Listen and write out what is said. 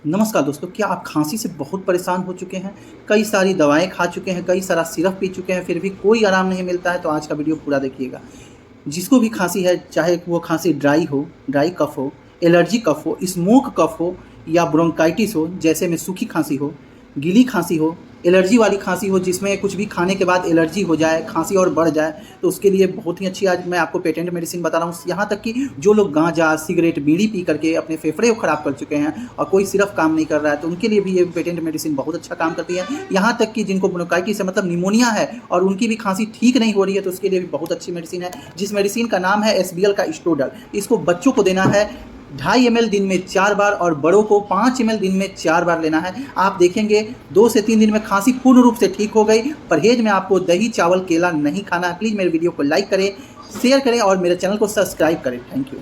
नमस्कार दोस्तों, क्या आप खांसी से बहुत परेशान हो चुके हैं? कई सारी दवाएँ खा चुके हैं, कई सारा सिरप पी चुके हैं, फिर भी कोई आराम नहीं मिलता है, तो आज का वीडियो पूरा देखिएगा। जिसको भी खांसी है, चाहे वो खांसी ड्राई कफ हो, एलर्जी कफ हो, स्मोक कफ हो या ब्रोंकाइटिस हो, जैसे में सूखी खांसी हो, गीली खांसी हो, एलर्जी वाली खांसी हो जिसमें कुछ भी खाने के बाद एलर्जी हो जाए, खांसी और बढ़ जाए, तो उसके लिए बहुत ही अच्छी आज मैं आपको पेटेंट मेडिसिन बता रहा हूँ। यहाँ तक कि जो लोग गांजा, सिगरेट, बीड़ी पी करके अपने फेफड़े को ख़राब कर चुके हैं और कोई सिर्फ काम नहीं कर रहा है, तो उनके लिए भी ये पेटेंट मेडिसिन बहुत अच्छा काम करती है। यहाँ तक कि जिनको ब्रोंकाइटिस है, मतलब निमोनिया है और उनकी भी खांसी ठीक नहीं हो रही है, तो उसके लिए भी बहुत अच्छी मेडिसिन है, जिस मेडिसिन का नाम है एसबीएल का स्टोडल। इसको बच्चों को देना है 2.5 ml दिन में 4 बार और बड़ों को 5 ml दिन में 4 बार लेना है। आप देखेंगे 2 से 3 दिन में खांसी पूर्ण रूप से ठीक हो गई। परहेज में आपको दही, चावल, केला नहीं खाना है। प्लीज़ मेरे वीडियो को लाइक करें, शेयर करें और मेरे चैनल को सब्सक्राइब करें। Thank you.